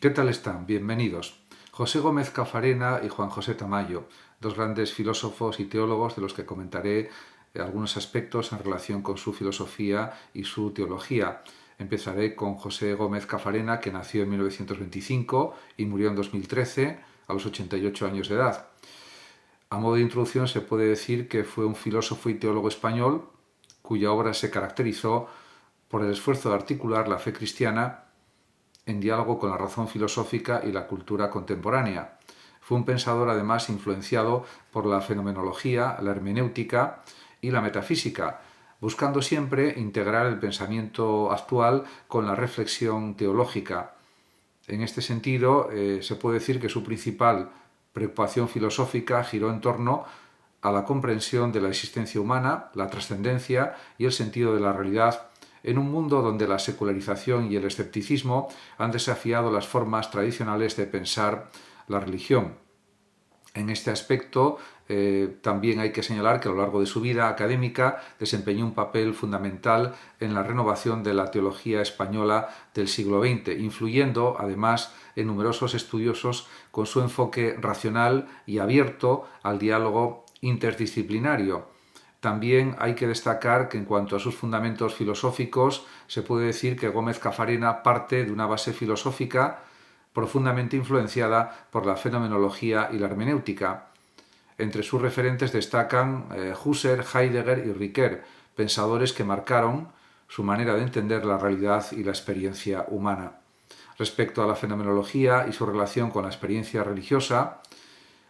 ¿Qué tal están? Bienvenidos. José Gómez Cafarena y Juan José Tamayo, dos grandes filósofos y teólogos de los que comentaré algunos aspectos en relación con su filosofía y su teología. Empezaré con José Gómez Cafarena, que nació en 1925 y murió en 2013 a los 88 años de edad. A modo de introducción se puede decir que fue un filósofo y teólogo español cuya obra se caracterizó por el esfuerzo de articular la fe cristiana en diálogo con la razón filosófica y la cultura contemporánea. Fue un pensador además influenciado por la fenomenología, la hermenéutica y la metafísica, buscando siempre integrar el pensamiento actual con la reflexión teológica. En este sentido, se puede decir que su principal preocupación filosófica giró en torno a la comprensión de la existencia humana, la trascendencia y el sentido de la realidad en un mundo donde la secularización y el escepticismo han desafiado las formas tradicionales de pensar la religión. En este aspecto, también hay que señalar que a lo largo de su vida académica desempeñó un papel fundamental en la renovación de la teología española del siglo XX, influyendo además en numerosos estudiosos con su enfoque racional y abierto al diálogo interdisciplinario. También hay que destacar que en cuanto a sus fundamentos filosóficos, se puede decir que Gómez Cafarena parte de una base filosófica profundamente influenciada por la fenomenología y la hermenéutica. Entre sus referentes destacan Husserl, Heidegger y Ricoeur, pensadores que marcaron su manera de entender la realidad y la experiencia humana. Respecto a la fenomenología y su relación con la experiencia religiosa,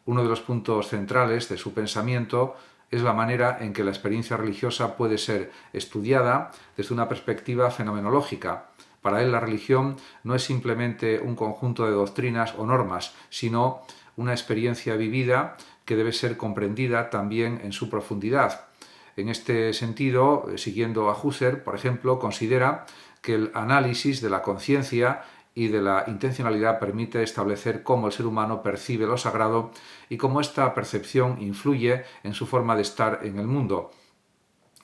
uno de los puntos centrales de su pensamiento es la manera en que la experiencia religiosa puede ser estudiada desde una perspectiva fenomenológica. Para él la religión no es simplemente un conjunto de doctrinas o normas, sino una experiencia vivida que debe ser comprendida también en su profundidad. En este sentido, siguiendo a Husserl, por ejemplo, considera que el análisis de la conciencia y de la intencionalidad permite establecer cómo el ser humano percibe lo sagrado y cómo esta percepción influye en su forma de estar en el mundo.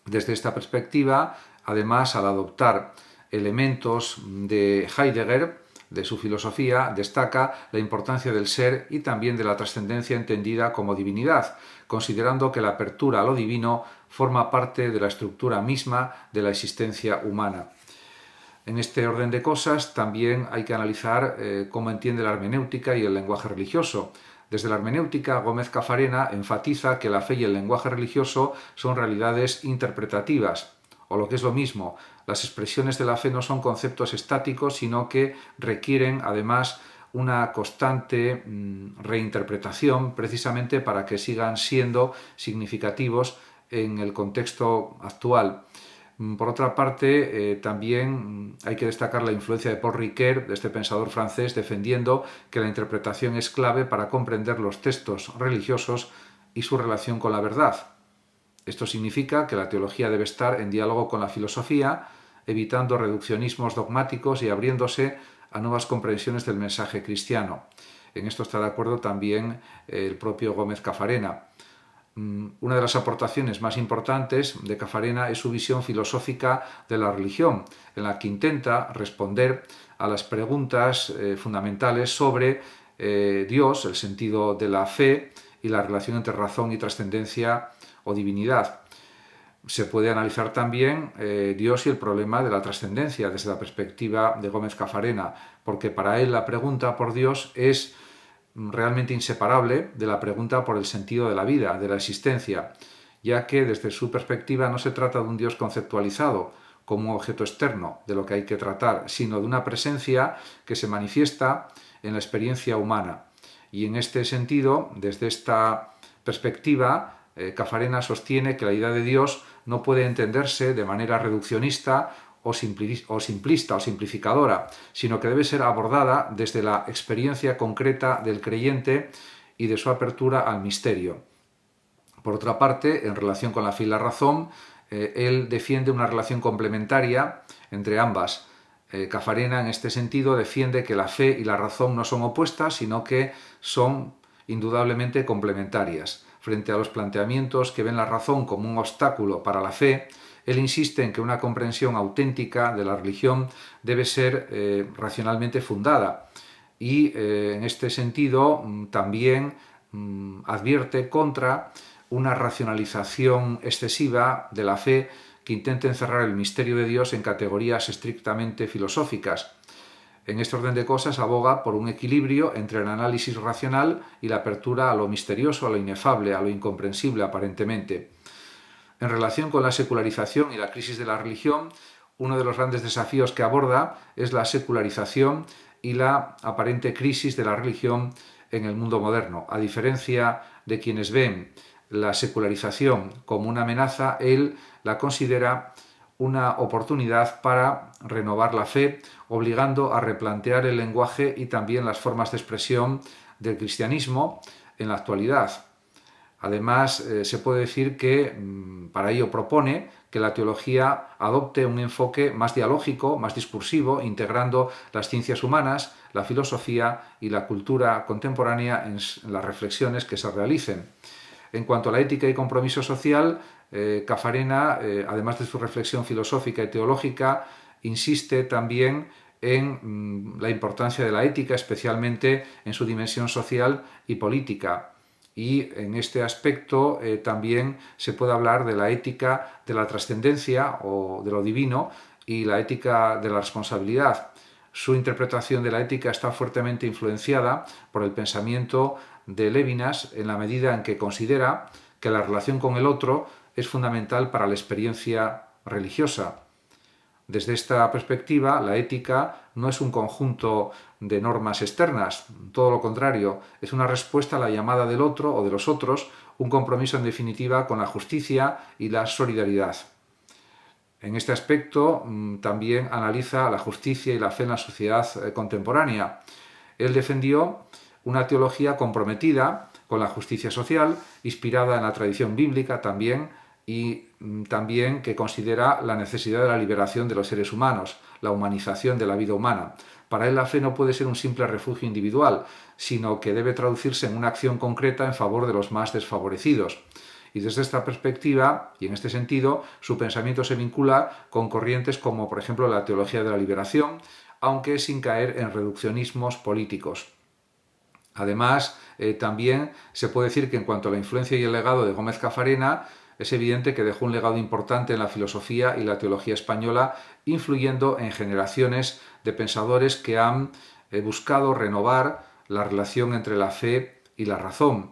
Desde esta perspectiva, además, al adoptar elementos de Heidegger, de su filosofía, destaca la importancia del ser y también de la trascendencia entendida como divinidad, considerando que la apertura a lo divino forma parte de la estructura misma de la existencia humana. En este orden de cosas también hay que analizar cómo entiende la hermenéutica y el lenguaje religioso. Desde la hermenéutica, Gómez Cafarena enfatiza que la fe y el lenguaje religioso son realidades interpretativas, o lo que es lo mismo, las expresiones de la fe no son conceptos estáticos, sino que requieren además una constante reinterpretación precisamente para que sigan siendo significativos en el contexto actual. Por otra parte, también hay que destacar la influencia de Paul Ricoeur, de este pensador francés, defendiendo que la interpretación es clave para comprender los textos religiosos y su relación con la verdad. Esto significa que la teología debe estar en diálogo con la filosofía, evitando reduccionismos dogmáticos y abriéndose a nuevas comprensiones del mensaje cristiano. En esto está de acuerdo también el propio Gómez Cafarena. Una de las aportaciones más importantes de Cafarena es su visión filosófica de la religión, en la que intenta responder a las preguntas fundamentales sobre Dios, el sentido de la fe y la relación entre razón y trascendencia o divinidad. Se puede analizar también Dios y el problema de la trascendencia desde la perspectiva de Gómez Cafarena, porque para él la pregunta por Dios es realmente inseparable de la pregunta por el sentido de la vida, de la existencia, ya que desde su perspectiva no se trata de un Dios conceptualizado como un objeto externo de lo que hay que tratar, sino de una presencia que se manifiesta en la experiencia humana. Y en este sentido, desde esta perspectiva, Cafarena sostiene que la idea de Dios no puede entenderse de manera reduccionista o simplista o simplificadora, sino que debe ser abordada desde la experiencia concreta del creyente y de su apertura al misterio. Por otra parte, en relación con la fe y la razón, él defiende una relación complementaria entre ambas. Cafarena, en este sentido, defiende que la fe y la razón no son opuestas, sino que son indudablemente complementarias. Frente a los planteamientos que ven la razón como un obstáculo para la fe, él insiste en que una comprensión auténtica de la religión debe ser racionalmente fundada. y en este sentido también advierte contra una racionalización excesiva de la fe que intente encerrar el misterio de Dios en categorías estrictamente filosóficas. En este orden de cosas aboga por un equilibrio entre el análisis racional y la apertura a lo misterioso, a lo inefable, a lo incomprensible aparentemente. En relación con la secularización y la crisis de la religión, uno de los grandes desafíos que aborda es la secularización y la aparente crisis de la religión en el mundo moderno. A diferencia de quienes ven la secularización como una amenaza, él la considera una oportunidad para renovar la fe, obligando a replantear el lenguaje y también las formas de expresión del cristianismo en la actualidad. Además, se puede decir que para ello propone que la teología adopte un enfoque más dialógico, más discursivo, integrando las ciencias humanas, la filosofía y la cultura contemporánea en las reflexiones que se realicen. En cuanto a la ética y compromiso social, Caffarena, además de su reflexión filosófica y teológica, insiste también en la importancia de la ética, especialmente en su dimensión social y política. Y en este aspecto también se puede hablar de la ética de la trascendencia o de lo divino y la ética de la responsabilidad. Su interpretación de la ética está fuertemente influenciada por el pensamiento de Lévinas en la medida en que considera que la relación con el otro es fundamental para la experiencia religiosa. Desde esta perspectiva, la ética no es un conjunto de normas externas, todo lo contrario, es una respuesta a la llamada del otro o de los otros, un compromiso en definitiva con la justicia y la solidaridad. En este aspecto también analiza la justicia y la fe en la sociedad contemporánea. Él defendió una teología comprometida con la justicia social, inspirada en la tradición bíblica también, y también que considera la necesidad de la liberación de los seres humanos, la humanización de la vida humana. Para él la fe no puede ser un simple refugio individual, sino que debe traducirse en una acción concreta en favor de los más desfavorecidos. Y desde esta perspectiva, y en este sentido, su pensamiento se vincula con corrientes como, por ejemplo, la teología de la liberación, aunque sin caer en reduccionismos políticos. Además, también se puede decir que en cuanto a la influencia y el legado de Gómez Caffarena, es evidente que dejó un legado importante en la filosofía y la teología española, influyendo en generaciones de pensadores que han buscado renovar la relación entre la fe y la razón.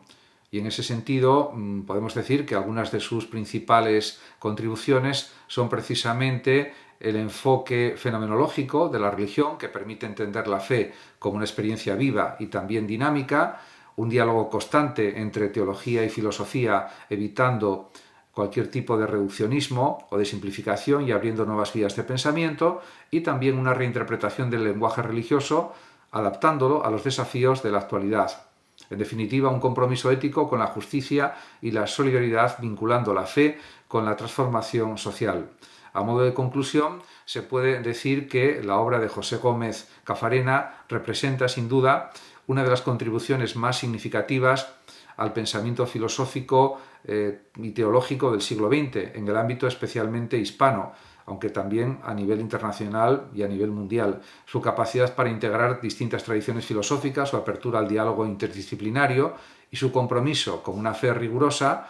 Y en ese sentido podemos decir que algunas de sus principales contribuciones son precisamente el enfoque fenomenológico de la religión, que permite entender la fe como una experiencia viva y también dinámica, un diálogo constante entre teología y filosofía, evitando cualquier tipo de reduccionismo o de simplificación y abriendo nuevas vías de pensamiento, y también una reinterpretación del lenguaje religioso, adaptándolo a los desafíos de la actualidad. En definitiva, un compromiso ético con la justicia y la solidaridad, vinculando la fe con la transformación social. A modo de conclusión, se puede decir que la obra de José Gómez Caffarena representa, sin duda, una de las contribuciones más significativas al pensamiento filosófico y teológico del siglo XX, en el ámbito especialmente hispano, aunque también a nivel internacional y a nivel mundial. Su capacidad para integrar distintas tradiciones filosóficas, su apertura al diálogo interdisciplinario y su compromiso con una fe rigurosa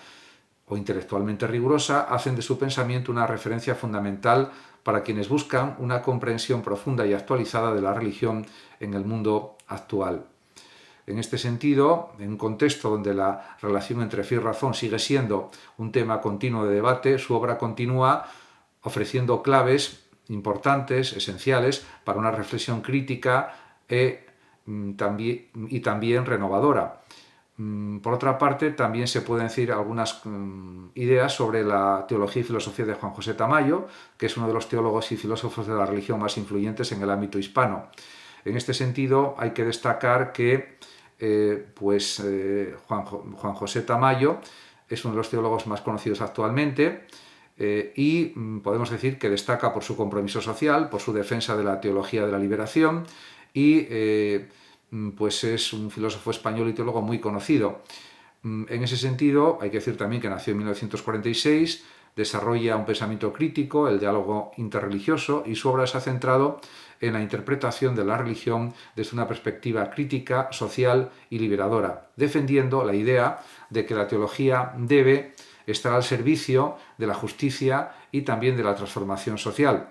o intelectualmente rigurosa hacen de su pensamiento una referencia fundamental para quienes buscan una comprensión profunda y actualizada de la religión en el mundo actual. En este sentido, en un contexto donde la relación entre fe y razón sigue siendo un tema continuo de debate, su obra continúa ofreciendo claves importantes, esenciales, para una reflexión crítica y también renovadora. Por otra parte, también se pueden decir algunas ideas sobre la teología y filosofía de Juan José Tamayo, que es uno de los teólogos y filósofos de la religión más influyentes en el ámbito hispano. En este sentido, hay que destacar que Juan José Tamayo es uno de los teólogos más conocidos actualmente y podemos decir que destaca por su compromiso social, por su defensa de la teología de la liberación y pues es un filósofo español y teólogo muy conocido. En ese sentido, hay que decir también que nació en 1946, desarrolla un pensamiento crítico, el diálogo interreligioso, y su obra se ha centrado en la interpretación de la religión desde una perspectiva crítica, social y liberadora, defendiendo la idea de que la teología debe estar al servicio de la justicia y también de la transformación social.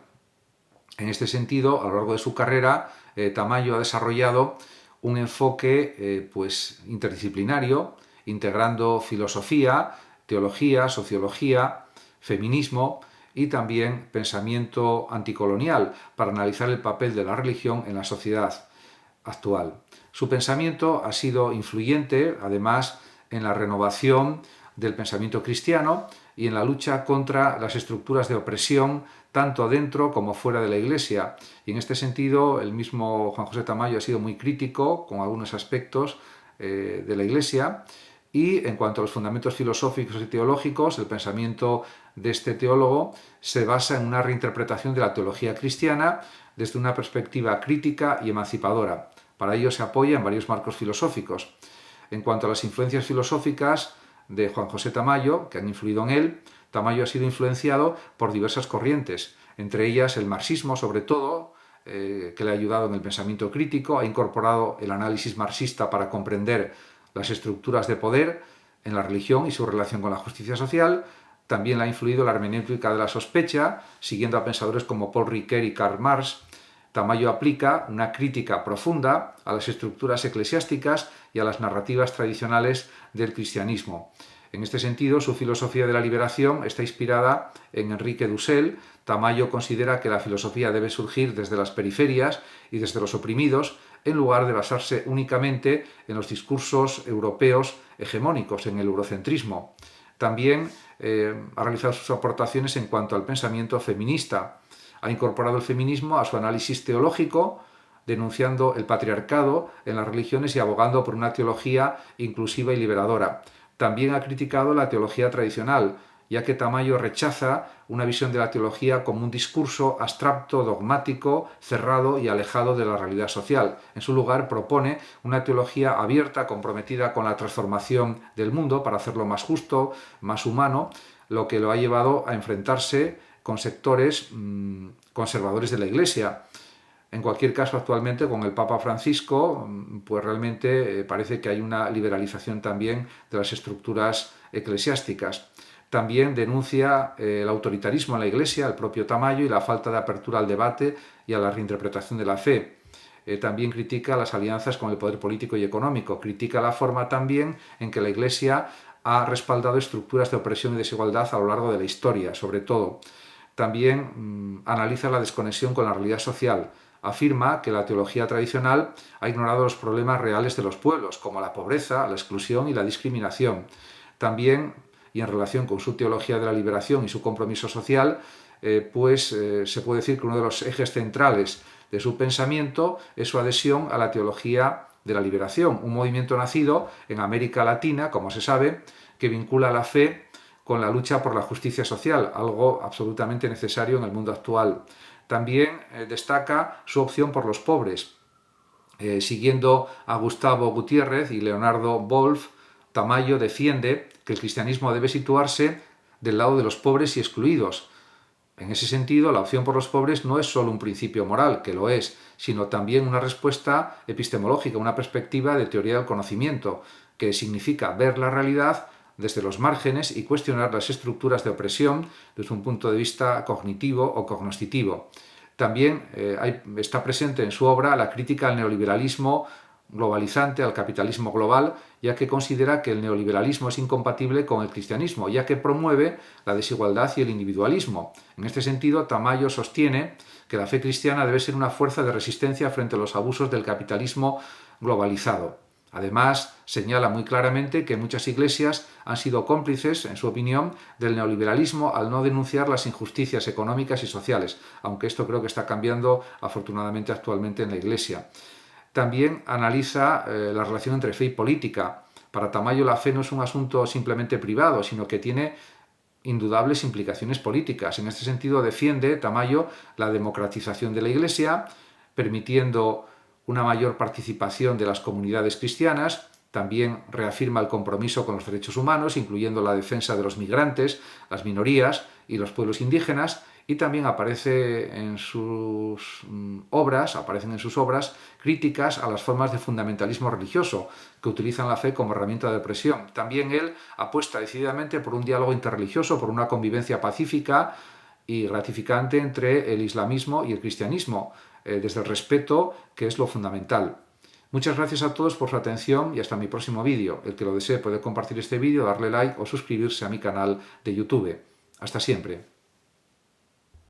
En este sentido, a lo largo de su carrera, Tamayo ha desarrollado un enfoque interdisciplinario, integrando filosofía, teología, sociología, feminismo y también pensamiento anticolonial para analizar el papel de la religión en la sociedad actual. Su pensamiento ha sido influyente, además, en la renovación del pensamiento cristiano y en la lucha contra las estructuras de opresión tanto dentro como fuera de la Iglesia. Y en este sentido, el mismo Juan José Tamayo ha sido muy crítico con algunos aspectos de la Iglesia. Y en cuanto a los fundamentos filosóficos y teológicos, el pensamiento de este teólogo se basa en una reinterpretación de la teología cristiana desde una perspectiva crítica y emancipadora. Para ello se apoya en varios marcos filosóficos. En cuanto a las influencias filosóficas de Juan José Tamayo, que han influido en él, Tamayo ha sido influenciado por diversas corrientes, entre ellas el marxismo sobre todo, que le ha ayudado en el pensamiento crítico, ha incorporado el análisis marxista para comprender las estructuras de poder en la religión y su relación con la justicia social. También le ha influido la hermenéutica de la sospecha, siguiendo a pensadores como Paul Ricoeur y Karl Marx. Tamayo aplica una crítica profunda a las estructuras eclesiásticas y a las narrativas tradicionales del cristianismo. En este sentido, su filosofía de la liberación está inspirada en Enrique Dussel. Tamayo considera que la filosofía debe surgir desde las periferias y desde los oprimidos, en lugar de basarse únicamente en los discursos europeos hegemónicos, en el eurocentrismo. También ha realizado sus aportaciones en cuanto al pensamiento feminista. Ha incorporado el feminismo a su análisis teológico, denunciando el patriarcado en las religiones y abogando por una teología inclusiva y liberadora. También ha criticado la teología tradicional, ya que Tamayo rechaza una visión de la teología como un discurso abstracto, dogmático, cerrado y alejado de la realidad social. En su lugar, propone una teología abierta, comprometida con la transformación del mundo para hacerlo más justo, más humano, lo que lo ha llevado a enfrentarse con sectores conservadores de la Iglesia. En cualquier caso, actualmente con el Papa Francisco, pues realmente parece que hay una liberalización también de las estructuras eclesiásticas. También denuncia el autoritarismo en la Iglesia, el propio Tamayo, y la falta de apertura al debate y a la reinterpretación de la fe. También critica las alianzas con el poder político y económico. Critica la forma también en que la Iglesia ha respaldado estructuras de opresión y desigualdad a lo largo de la historia, sobre todo. También analiza la desconexión con la realidad social. Afirma que la teología tradicional ha ignorado los problemas reales de los pueblos, como la pobreza, la exclusión y la discriminación. También, y en relación con su teología de la liberación y su compromiso social, se puede decir que uno de los ejes centrales de su pensamiento es su adhesión a la teología de la liberación, un movimiento nacido en América Latina, como se sabe, que vincula la fe con la lucha por la justicia social, algo absolutamente necesario en el mundo actual. También destaca su opción por los pobres. Siguiendo a Gustavo Gutiérrez y Leonardo Wolf, Tamayo defiende que el cristianismo debe situarse del lado de los pobres y excluidos. En ese sentido, la opción por los pobres no es solo un principio moral, que lo es, sino también una respuesta epistemológica, una perspectiva de teoría del conocimiento, que significa ver la realidad desde los márgenes y cuestionar las estructuras de opresión desde un punto de vista cognitivo o cognoscitivo. También está presente en su obra la crítica al neoliberalismo globalizante, al capitalismo global, ya que considera que el neoliberalismo es incompatible con el cristianismo, ya que promueve la desigualdad y el individualismo. En este sentido, Tamayo sostiene que la fe cristiana debe ser una fuerza de resistencia frente a los abusos del capitalismo globalizado. Además, señala muy claramente que muchas iglesias han sido cómplices, en su opinión, del neoliberalismo al no denunciar las injusticias económicas y sociales, aunque esto creo que está cambiando afortunadamente actualmente en la Iglesia. También analiza la relación entre fe y política. Para Tamayo la fe no es un asunto simplemente privado, sino que tiene indudables implicaciones políticas. En este sentido defiende Tamayo la democratización de la Iglesia, permitiendo una mayor participación de las comunidades cristianas. También reafirma el compromiso con los derechos humanos, incluyendo la defensa de los migrantes, las minorías y los pueblos indígenas, y también aparecen en sus obras críticas a las formas de fundamentalismo religioso que utilizan la fe como herramienta de opresión. También él apuesta decididamente por un diálogo interreligioso, por una convivencia pacífica y gratificante entre el islamismo y el cristianismo, desde el respeto, que es lo fundamental. Muchas gracias a todos por su atención y hasta mi próximo vídeo. El que lo desee puede compartir este vídeo, darle like o suscribirse a mi canal de YouTube. Hasta siempre.